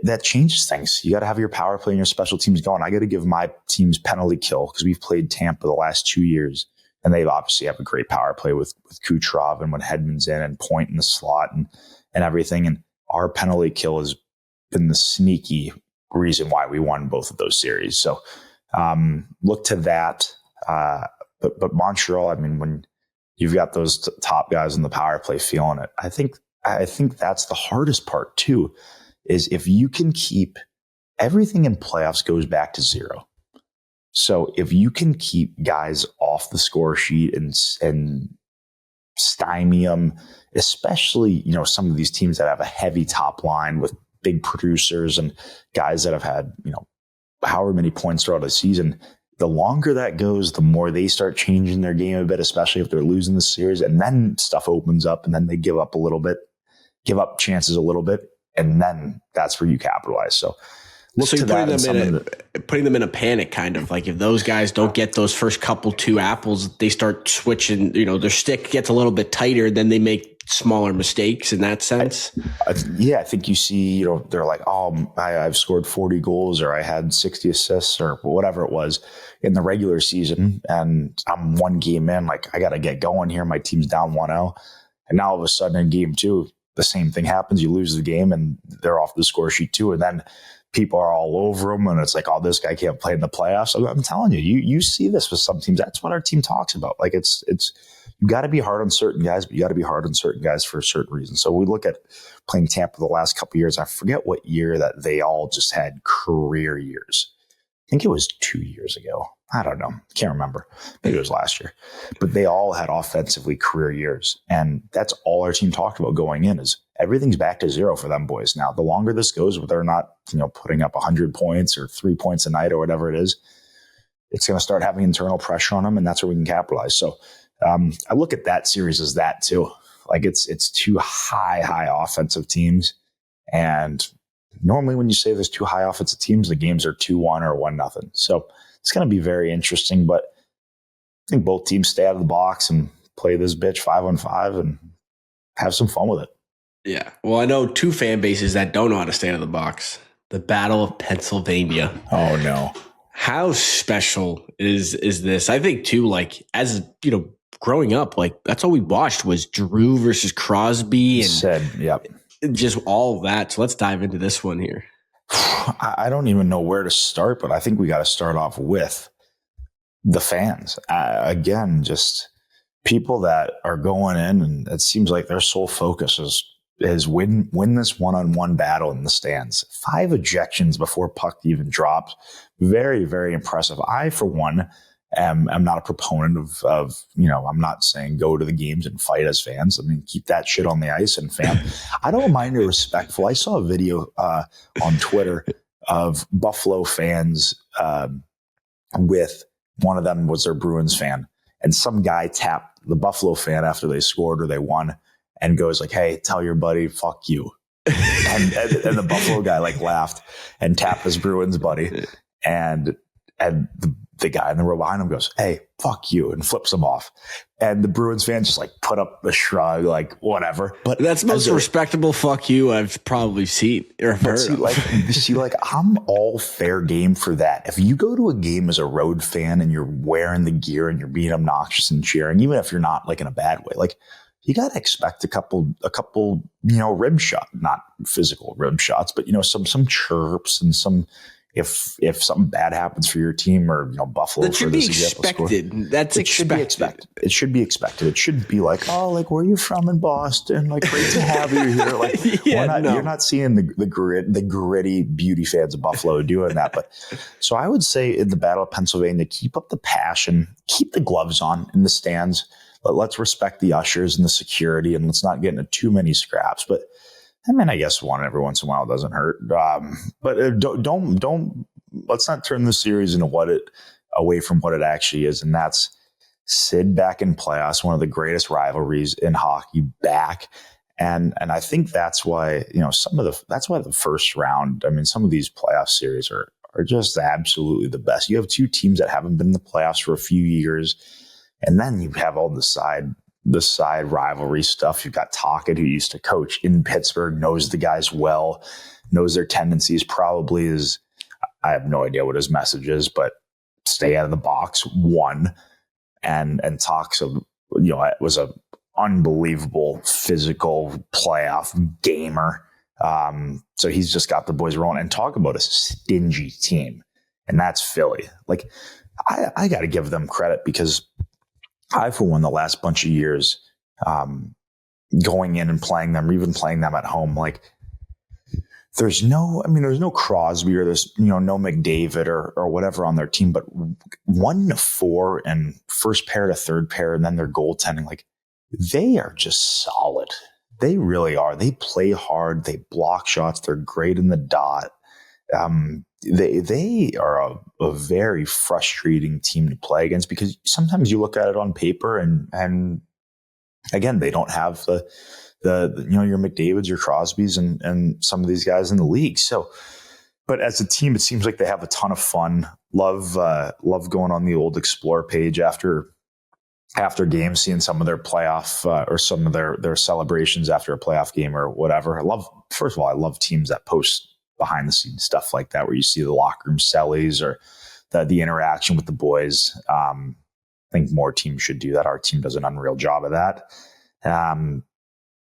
that changes things. You got to have your power play and your special teams going. I got to give my team's penalty kill because we've played Tampa the last 2 years, and they obviously have a great power play with Kucherov and when Hedman's in and Point in the slot and everything. And our penalty kill has been the sneaky reason why we won both of those series. So look to that. But Montreal, I mean, when you've got those top guys in the power play feeling it, I think that's the hardest part too. Is if you can keep everything in playoffs goes back to 0. So if you can keep guys off the score sheet and stymie them, especially, some of these teams that have a heavy top line with big producers and guys that have had, however many points throughout the season, the longer that goes, the more they start changing their game a bit, especially if they're losing the series, and then stuff opens up and then they give up chances a little bit. And then that's where you capitalize. So look to that. Putting them in a panic, kind of like if those guys don't get those first couple 2 apples, they start switching. Their stick gets a little bit tighter. Then they make smaller mistakes in that sense. I think you see. They're like, oh, I've scored 40 goals, or I had 60 assists, or whatever it was in the regular season, and I'm 1 game in. Like I got to get going here. My team's down 1-0, and now all of a sudden in Game 2. The same thing happens. You lose the game and they're off the score sheet too. And then people are all over them. And it's like, oh, this guy can't play in the playoffs. So I'm telling you, you see this with some teams. That's what our team talks about. Like it's you got to be hard on certain guys, but you got to be hard on certain guys for certain reasons. So we look at playing Tampa the last couple of years. I forget what year that they all just had career years. I think it was 2 years ago. I don't know. Can't remember. Maybe it was last year. But they all had offensively career years. And that's all our team talked about going in is everything's back to 0 for them boys. Now, the longer this goes, whether they're not, putting up 100 points or 3 points a night or whatever it is, it's going to start having internal pressure on them, and that's where we can capitalize. So I look at that series as that too. Like it's 2 high offensive teams. And normally when you say there's 2 high offensive teams, the games are 2-1 or 1-0. So it's going to be very interesting, but I think both teams stay out of the box and play this bitch 5-on-5 and have some fun with it. Yeah. Well, I know 2 fan bases that don't know how to stay out of the box. The Battle of Pennsylvania. Oh, no. How special is this? I think, too, like, as, growing up, like, that's all we watched was Drew versus Crosby. Yep. Just all of that. So let's dive into this one here. I don't even know where to start, but I think we got to start off with the fans. Again, just people that are going in, and it seems like their sole focus is win this one-on-one battle in the stands. 5 ejections before puck even dropped. Very, very impressive. I, for one, am not a proponent of I'm not saying go to the games and fight as fans. I mean, keep that shit on the ice and I don't mind you're respectful. I saw a video on Twitter of Buffalo fans with one of them was their Bruins fan, and some guy tapped the Buffalo fan after they scored or they won and goes like, hey, tell your buddy, fuck you. and the Buffalo guy like laughed and tapped his Bruins buddy. And the guy in the row behind him goes, "Hey, fuck you," and flips him off. And the Bruins fans just like put up the shrug, like whatever. But that's the most respectable fuck you I've probably seen or heard. Like I'm all fair game for that. If you go to a game as a road fan and you're wearing the gear and you're being obnoxious and cheering, even if you're not like in a bad way, like you got to expect a couple, rib shot, not physical rib shots, but some chirps and some. If something bad happens for your team or Buffalo, that should be expected. That's expected. It should be expected. It shouldn't be like, oh, like where are you from in Boston? Like great to have you here. Like you're not seeing the gritty beauty fans of Buffalo doing that. But so I would say in the Battle of Pennsylvania, keep up the passion, keep the gloves on in the stands. But let's respect the ushers and the security, and let's not get into too many scraps. But I mean, I guess one every once in a while doesn't hurt. But don't let's not turn the series into away from what it actually is. And that's Sid back in playoffs, one of the greatest rivalries in hockey back. And I think that's why, that's why the first round, I mean, some of these playoff series are just absolutely the best. You have two teams that haven't been in the playoffs for a few years. And then you have all the side rivalry stuff. You've got Tocchet, who used to coach in Pittsburgh, knows the guys well, knows their tendencies, probably is, I have no idea what his message is, but stay out of the box, one. And talks of, it was a unbelievable physical playoff gamer. So he's just got the boys rolling, and talk about a stingy team. And that's Philly. Like I got to give them credit because I, for one, the last bunch of years, going in and playing them, or even playing them at home, like there's no Crosby or there's, no McDavid or whatever on their team, but 1 to 4 and first pair to third pair, and then their goaltending, like they are just solid. They really are. They play hard. They block shots. They're great in the dot. They are a very frustrating team to play against because sometimes you look at it on paper and again, they don't have the your McDavids, your Crosbys and some of these guys in the league. So, but as a team, it seems like they have a ton of fun. Love going on the old Explore page after games, seeing some of their playoff or some of their celebrations after a playoff game or whatever. I love teams that post behind the scenes stuff like that, where you see the locker room sellies or the interaction with the boys. I think more teams should do that. Our team does an unreal job of that.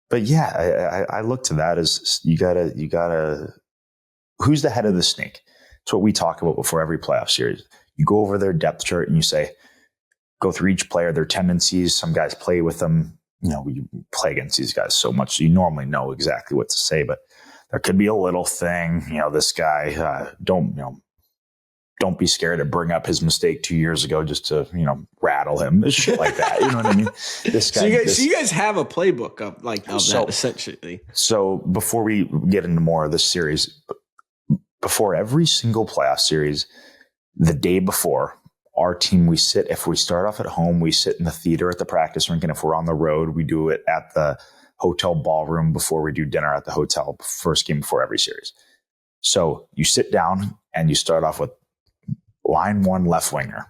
But yeah, I look to that as you gotta, who's the head of the snake? It's what we talk about before every playoff series. You go over their depth chart and you say, go through each player, their tendencies. Some guys play with them. You play against these guys so much, so you normally know exactly what to say, but there could be a little thing, this guy, don't be scared to bring up his mistake 2 years ago just to, rattle him, shit like that. You know what I mean? This guy. So you guys have a playbook of that essentially. So before we get into more of this series, before every single playoff series, the day before, our team, if we start off at home, we sit in the theater at the practice rink. And if we're on the road, we do it at the hotel ballroom before we do dinner at the hotel, first game before every series. So you sit down and you start off with line one left winger.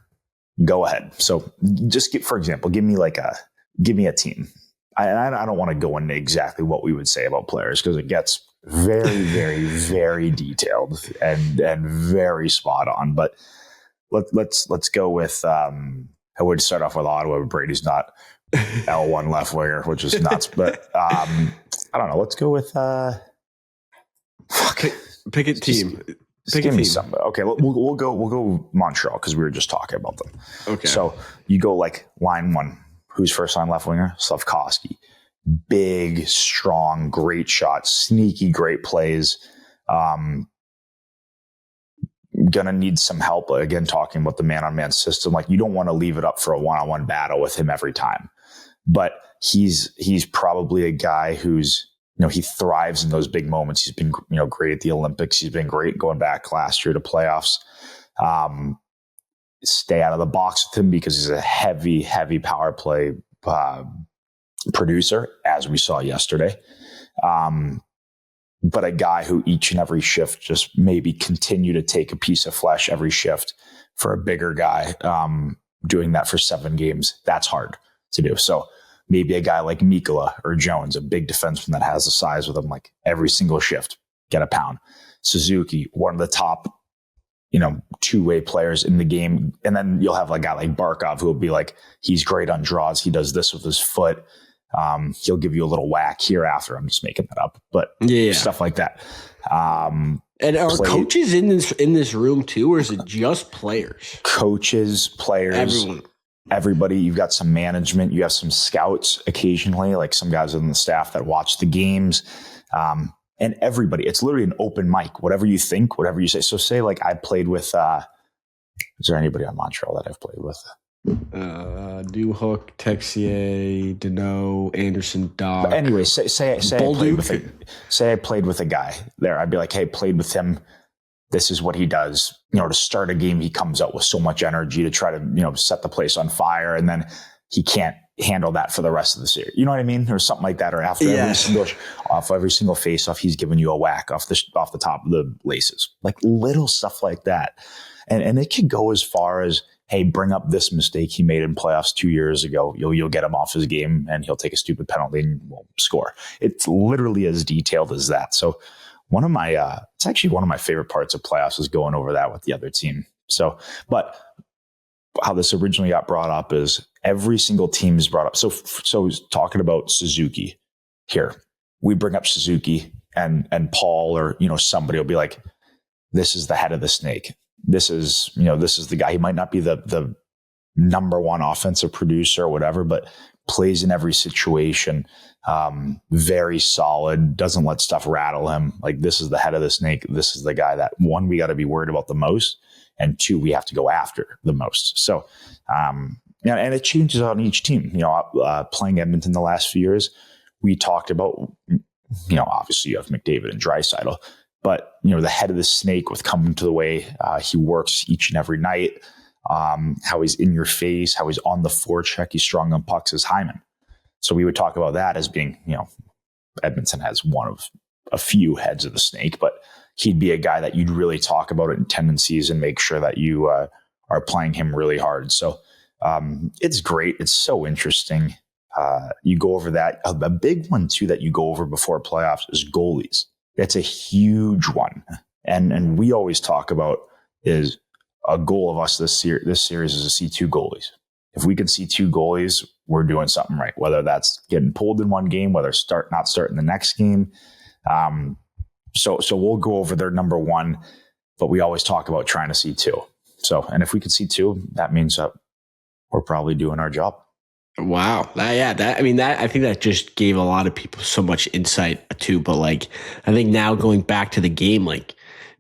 Go ahead. So just for example, give me a team. I don't want to go into exactly what we would say about players because it gets very, very, very detailed and very spot on. But let's go with, I would start off with Ottawa. Brady's not L1 left winger, which is nuts. But I don't know. Let's go with pick a team. Pick a team. Somebody. Okay, we'll go Montreal because we were just talking about them. Okay. So you go like line one. Who's first line left winger? Slavkovsky. Big, strong, great shot, sneaky, great plays. Gonna need some help again. Talking about the man-on-man system, like you don't want to leave it up for a one-on-one battle with him every time. But he's probably a guy who's he thrives in those big moments. He's been great at the Olympics. He's been great going back last year to playoffs. Stay out of the box with him because he's a heavy, heavy power play producer, as we saw yesterday. but a guy who each and every shift just maybe continue to take a piece of flesh every shift for a bigger guy, doing that for 7 games, that's hard to do. So maybe a guy like Mikkola or Jones, a big defenseman that has the size with him, like every single shift, get a pound. Suzuki, one of the top, two-way players in the game. And then you'll have a guy like Barkov who will be like, he's great on draws. He does this with his foot. He'll give you a little whack here after. I'm just making that up, but stuff like that. And are coaches in this room too, or is it just players? Coaches, players, everybody. You've got some management. You have some scouts occasionally, like some guys on the staff that watch the games. And everybody. It's literally an open mic. Whatever you think, whatever you say. So say like I played with. Is there anybody on Montreal that I've played with? Duhook, Texier, Deneau, Anderson, Doc. But anyway, say I played with a guy there. I'd be like, hey, played with him. This is what he does. To start a game, he comes out with so much energy to try to, set the place on fire. And then he can't handle that for the rest of the series. You know what I mean? Or something like that. Or after every single face-off, he's giving you a whack off the top of the laces. Like little stuff like that. And it could go as far as, hey, bring up this mistake he made in playoffs 2 years ago. You'll get him off his game and he'll take a stupid penalty and won't score. It's literally as detailed as that. So it's actually one of my favorite parts of playoffs is going over that with the other team. So, but how this originally got brought up is every single team is brought up. So talking about Suzuki here, we bring up Suzuki and Paul or, somebody will be like, this is the head of the snake. This is the guy. He might not be the number one offensive producer or whatever, but plays in every situation. Very solid. Doesn't let stuff rattle him. Like this is the head of the snake. This is the guy that 1, we got to be worried about the most, and 2, we have to go after the most. So, and it changes on each team. Playing Edmonton the last few years, we talked about. Obviously you have McDavid and Draisaitl. But, the head of the snake with coming to the way he works each and every night, how he's in your face, how he's on the forecheck, he's strong on pucks is Hyman. So we would talk about that as being, Edmonton has one of a few heads of the snake, but he'd be a guy that you'd really talk about in tendencies and make sure that you are playing him really hard. So it's great. It's so interesting. You go over that. A big one, too, that you go over before playoffs is goalies. That's a huge one. And we always talk about is a goal of us this series is to see 2 goalies. If we can see 2 goalies, we're doing something right, whether that's getting pulled in one game, whether not starting the next game. So we'll go over their number 1, but we always talk about trying to see 2. So, and if we can see 2, that means we're probably doing our job. Wow. I think that just gave a lot of people so much insight too. But like, I think now going back to the game, like,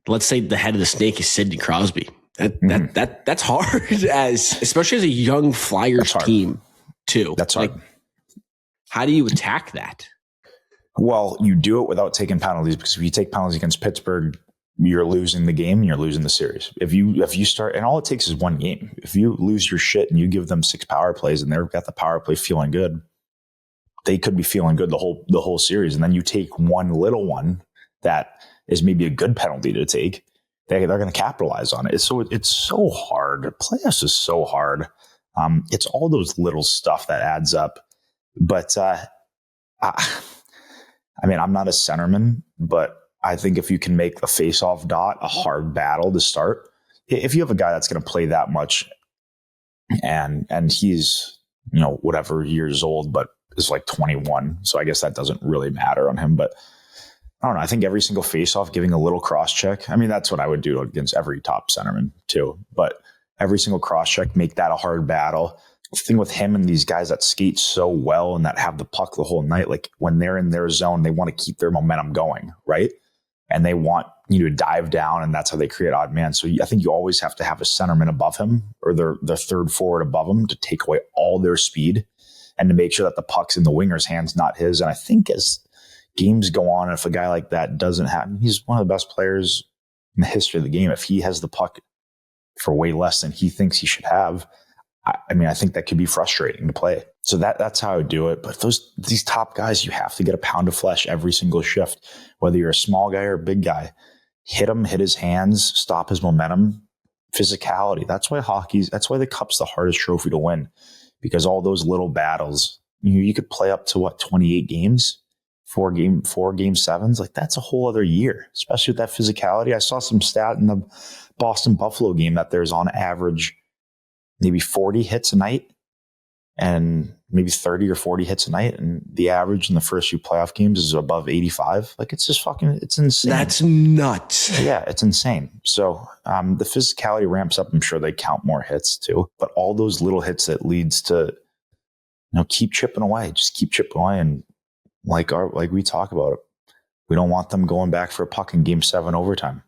let's say the head of the snake is Sidney Crosby. That's hard especially as a young Flyers team too. That's hard. Like, how do you attack that? Well, you do it without taking penalties, because if you take penalties against Pittsburgh, you're losing the game and you're losing the series. If you start, and all it takes is 1 game. If you lose your shit and you give them 6 power plays and they've got the power play feeling good, they could be feeling good the whole series. And then you take one little one that is maybe a good penalty to take. They're going to capitalize on it. It's so hard. Playoffs is so hard. It's all those little stuff that adds up. But I'm not a centerman, but I think if you can make the face-off dot a hard battle to start, if you have a guy that's going to play that much and he's, whatever years old, but is like 21. So I guess that doesn't really matter on him. But I don't know. I think every single face-off, giving a little cross-check. That's what I would do against every top centerman too. But every single cross-check, make that a hard battle. The thing with him and these guys that skate so well and that have the puck the whole night, like when they're in their zone, they want to keep their momentum going, right? And they want you to dive down, and that's how they create odd man. So I think you always have to have a centerman above him or the third forward above him to take away all their speed and to make sure that the puck's in the winger's hands, not his. And I think as games go on, if a guy like that doesn't happen, he's one of the best players in the history of the game. If he has the puck for way less than he thinks he should have, I think that could be frustrating to play. So that's how I would do it. But these top guys, you have to get a pound of flesh every single shift, whether you're a small guy or a big guy. Hit him, hit his hands, stop his momentum, physicality. That's why the Cup's the hardest trophy to win, because all those little battles, you could play up to 28 games, four game sevens. Like, that's a whole other year, especially with that physicality. I saw some stat in the Boston Buffalo game that there's on average maybe 40 hits a night and maybe 30 or 40 hits a night. And the average in the first few playoff games is above 85. Like, it's just it's insane. That's nuts. Yeah, it's insane. So the physicality ramps up. I'm sure they count more hits too, but all those little hits that leads to, keep chipping away, just keep chipping away. And like we talk about it, we don't want them going back for a puck in game 7 overtime.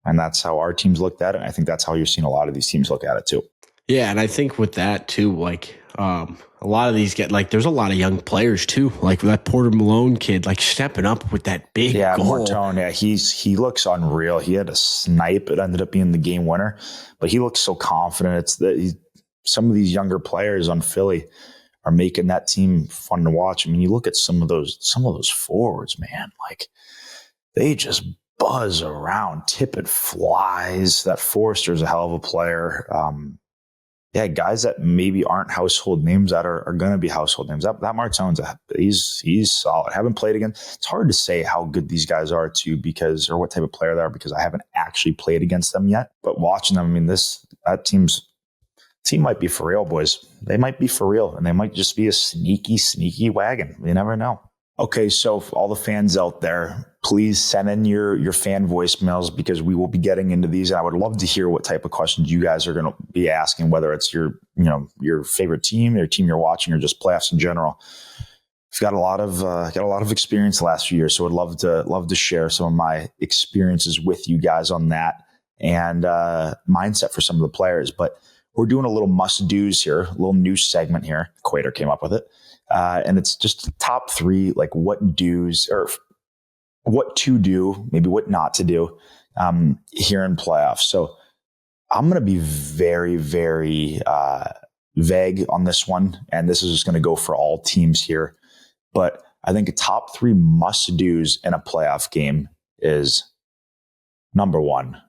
And that's how our teams looked at it. And I think that's how you're seeing a lot of these teams look at it too. Yeah, and I think with that too, like a lot of these there's a lot of young players too, like that Porter Malone kid, like stepping up with that big goal. Mortone, yeah, he looks unreal. He had a snipe. It ended up being the game winner, but he looks so confident. It's that some of these younger players on Philly are making that team fun to watch. I mean, you look at some of those forwards, man, like they just buzz around. Tippett flies. That Forrester's a hell of a player. Guys that maybe aren't household names that are going to be household names. That Martone's he's solid. I haven't played again. It's hard to say how good these guys are too, or what type of player they are, because I haven't actually played against them yet. But watching them, I mean, that team might be for real, boys. They might be for real, and they might just be a sneaky wagon. You never know. Okay, so for all the fans out there, please send in your fan voicemails, because we will be getting into these. And I would love to hear what type of questions you guys are going to be asking, whether it's your favorite team, your team you're watching, or just playoffs in general. I've got a lot of experience the last few years, so I'd love to share some of my experiences with you guys on that, and mindset for some of the players. But we're doing a little must-dos here, a little new segment here. Quater came up with it. And it's just top 3, like what do's or what to do, maybe what not to do here in playoffs. So I'm going to be very, very vague on this one. And this is just going to go for all teams here. But I think a top 3 must-dos in a playoff game is, number 1,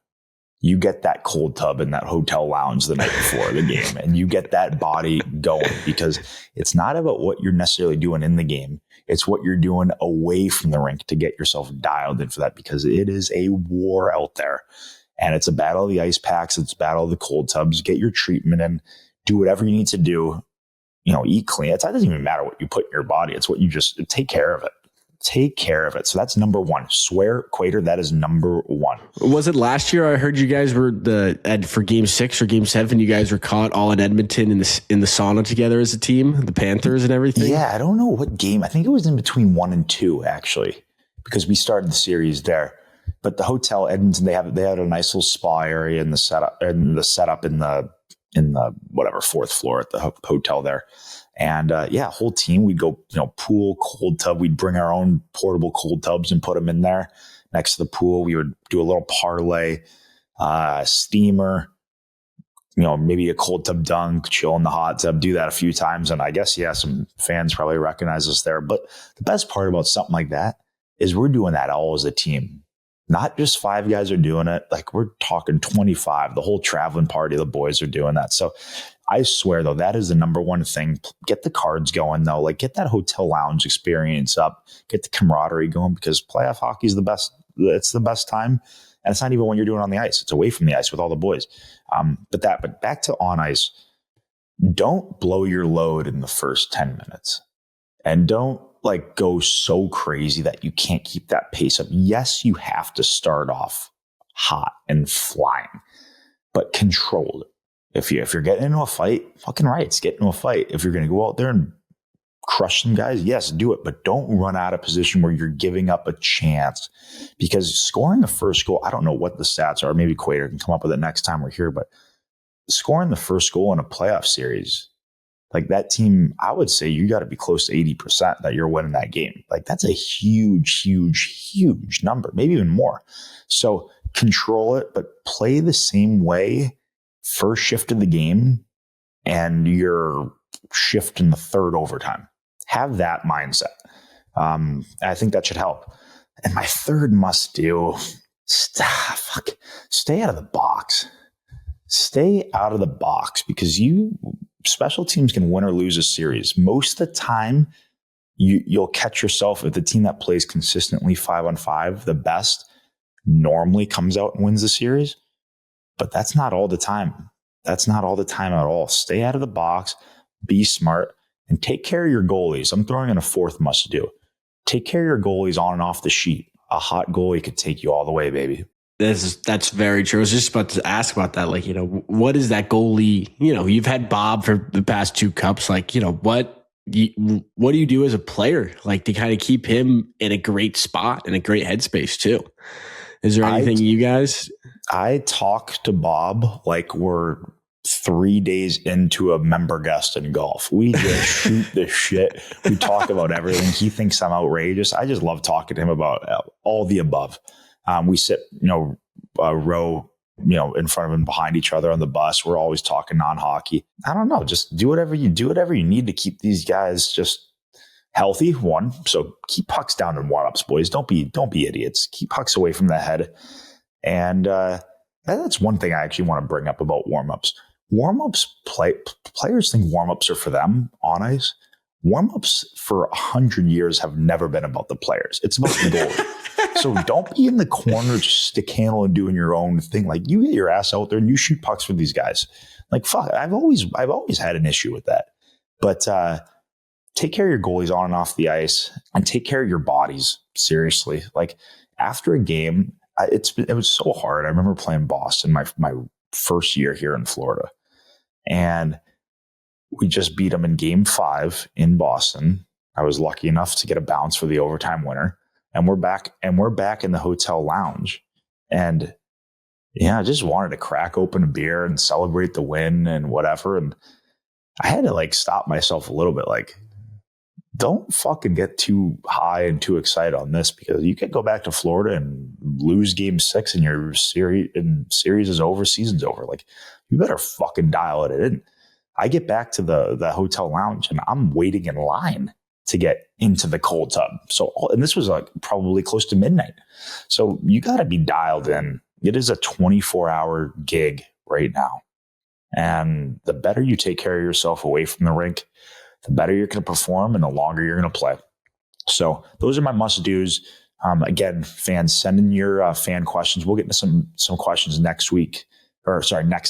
you get that cold tub in that hotel lounge the night before the game, and you get that body going, because it's not about what you're necessarily doing in the game. It's what you're doing away from the rink to get yourself dialed in for that, because it is a war out there, and it's a battle of the ice packs. It's a battle of the cold tubs. Get your treatment in, do whatever you need to do, eat clean. It doesn't even matter what you put in your body. It's what you just take care of it. Take care of it. So that's number 1. Swear, Quater, that is number 1. Was it last year? I heard you guys were for game 6 or game 7. You guys were caught all in Edmonton in the sauna together as a team, the Panthers and everything. Yeah, I don't know what game. I think it was in between 1 and 2 actually, because we started the series there. But the hotel Edmonton, they had a nice little spa area in the setup in the whatever 4th floor at the hotel there. And whole team, we'd go, pool, cold tub. We'd bring our own portable cold tubs and put them in there next to the pool. We would do a little parlay, steamer, maybe a cold tub dunk, chill in the hot tub, do that a few times. And I guess, some fans probably recognize us there. But the best part about something like that is we're doing that all as a team. Not just 5 guys are doing it. Like, we're talking 25. The whole traveling party, the boys are doing that. So I swear, though, that is the number 1 thing. Get the cards going, though. Like, get that hotel lounge experience up. Get the camaraderie going, because playoff hockey is the best. It's the best time. And it's not even when you're doing it on the ice. It's away from the ice with all the boys. But back to on ice. Don't blow your load in the first 10 minutes. And don't go so crazy that you can't keep that pace up. Yes, you have to start off hot and flying, but controlled. If you're getting into a fight, fucking rights, get into a fight. If you're going to go out there and crush some guys, yes, do it, but don't run out of position where you're giving up a chance, because scoring the first goal, I don't know what the stats are. Maybe Quater can come up with it next time we're here, but scoring the first goal in a playoff series, like that team, I would say you got to be close to 80% that you're winning that game. Like, that's a huge, huge, huge number, maybe even more. So control it, but play the same way first shift of the game, and you're shift in the third overtime. Have that mindset. I think that should help. And my third must do, stay out of the box. Stay out of the box, because special teams can win or lose a series. Most of the time, you'll catch yourself if the team that plays consistently 5-on-5, the best, normally comes out and wins the series. But that's not all the time. That's not all the time at all. Stay out of the box, be smart, and take care of your goalies. I'm throwing in a fourth must do. Take care of your goalies on and off the sheet. A hot goalie could take you all the way, baby. That's very true. I was just about to ask about that. Like, what is that goalie? You've had Bob for the past 2 cups. Like, what do you do as a player, like, to kind of keep him in a great spot and a great headspace too? Is there anything you guys? I talk to Bob like we're 3 days into a member guest in golf. We just shoot the shit. We talk about everything. He thinks I'm outrageous. I just love talking to him about all the above. We sit, a row, in front of him, behind each other on the bus. We're always talking non-hockey. I don't know. Just do whatever you need to keep these guys just healthy. One, so keep pucks down in warm-ups, boys. Don't be idiots. Keep pucks away from the head. And that's one thing I actually want to bring up about warm-ups. Warm-ups, players think warm-ups are for them on ice. Warm-ups for 100 years have never been about the players. It's about the goalie. So don't be in the corner, just stick handle and doing your own thing. Like, you get your ass out there and you shoot pucks for these guys. Like, fuck, I've always had an issue with that. But take care of your goalies on and off the ice, and take care of your bodies. Seriously, like, after a game, it was so hard. I remember playing Boston my first year here in Florida, and we just beat them in Game 5 in Boston. I was lucky enough to get a bounce for the overtime winner, and we're back in the hotel lounge. And I just wanted to crack open a beer and celebrate the win and whatever. And I had to stop myself a little bit. Like, don't fucking get too high and too excited on this, because you could go back to Florida and lose Game 6 and your series is over, season's over. Like, you better fucking dial it in. I get back to the hotel lounge and I'm waiting in line to get into the cold tub. And this was probably close to midnight. So you got to be dialed in. It is a 24-hour gig right now. And the better you take care of yourself away from the rink, the better you're going to perform and the longer you're going to play. So those are my must-dos. Again, fans, send in your fan questions. We'll get into some questions next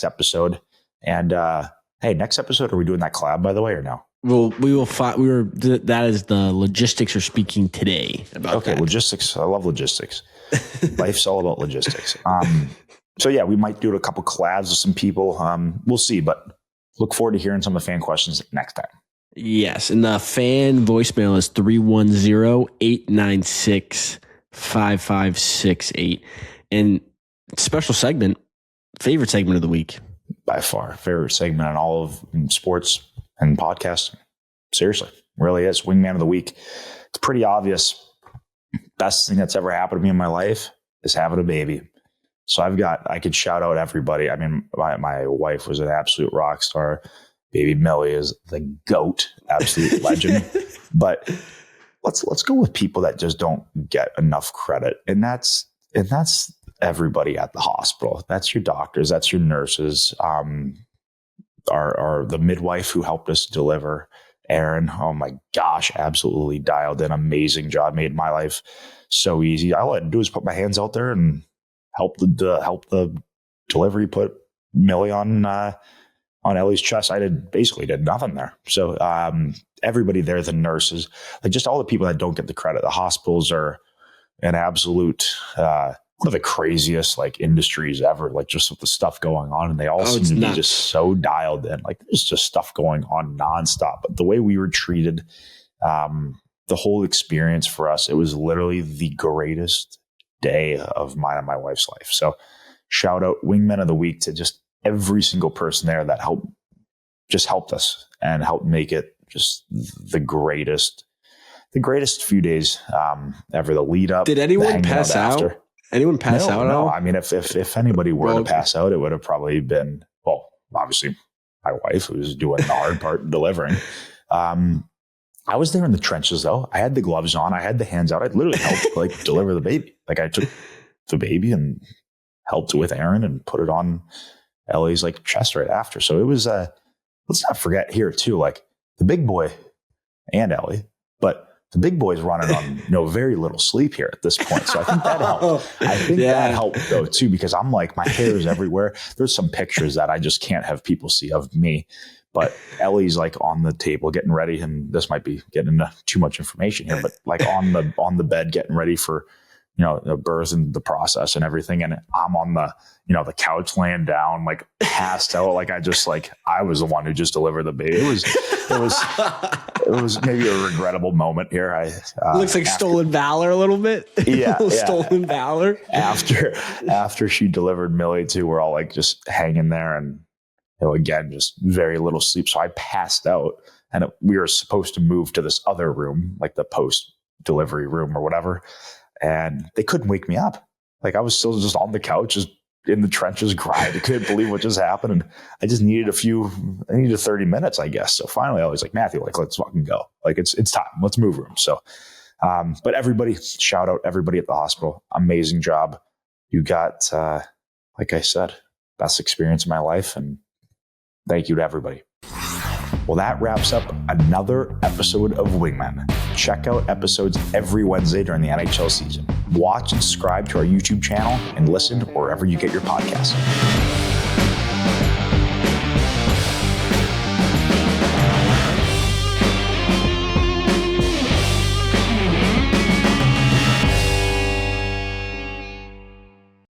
episode. And hey, next episode, are we doing that collab, by the way, or no? Well, we will find. That is the logistics are speaking today about. Okay, that. Logistics. I love logistics. Life's all about logistics. So yeah, we might do a couple collabs with some people. We'll see, but look forward to hearing some of the fan questions next time. Yes, and the fan voicemail is 310-896-5568. And special segment, favorite segment of the week. By far, favorite segment in all of sports and podcasting. Seriously, really is. Wingman of the week. It's pretty obvious. Best thing that's ever happened to me in my life is having a baby. So I could shout out everybody. I mean, my wife was an absolute rock star. Baby Millie is the GOAT, absolute legend. But let's go with people that just don't get enough credit. And that's everybody at the hospital. That's your doctors, that's your nurses, are the midwife who helped us deliver, Aaron. Oh my gosh, absolutely dialed in, amazing job, made my life so easy. All I had to do is put my hands out there and help the delivery, put Millie on Ellie's chest. I basically did nothing there. So everybody there, the nurses, just all the people that don't get the credit. The hospitals are an absolute one of the craziest industries ever, just with the stuff going on, and they all seem to be just so dialed in. There's just stuff going on nonstop. But the way we were treated, the whole experience for us, it was literally the greatest day of mine and my wife's life. So shout out Wingmen of the week to just every single person there that helped us and helped make it just the greatest few days ever. The lead up. Did anyone pass out? After. Anyone pass out? No. I mean, if anybody were to pass out, it would have probably been, well, obviously my wife, who was doing the hard part and delivering. I was there in the trenches though. I had the gloves on. I had the hands out. I literally helped like deliver the baby. Like I took the baby and helped with Aaron and put it on Ellie's like chest right after. So it was, let's not forget here too, like the big boy and Ellie, but the big boy's running on very little sleep here at this point. So I think that helped. I think that helped though too, because I'm like, my hair is everywhere. There's some pictures that I just can't have people see of me. But Ellie's like on the table getting ready, and this might be getting into too much information here, but like on the bed getting ready for, the birth and the process and everything. And I'm on the, the couch laying down, like passed out. Like I was the one who just delivered the baby. It was maybe a regrettable moment here. Looks like stolen valor a little bit. Yeah. Stolen valor. After she delivered Millie too, we're all like just hanging there and, again, just very little sleep. So I passed out and we were supposed to move to this other room, like the post-delivery room or whatever. And they couldn't wake me up. Like I was still just on the couch, just in the trenches, crying. I couldn't believe what just happened. And I just needed 30 minutes, I guess. So finally I was like, Matthew, like, let's fucking go. Like it's time. Let's move room. So, but everybody, shout out everybody at the hospital. Amazing job. You got, like I said, best experience of my life. And thank you to everybody. Well, that wraps up another episode of Wingmen. Check out episodes every Wednesday during the NHL season. Watch and subscribe to our YouTube channel and listen wherever you get your podcasts.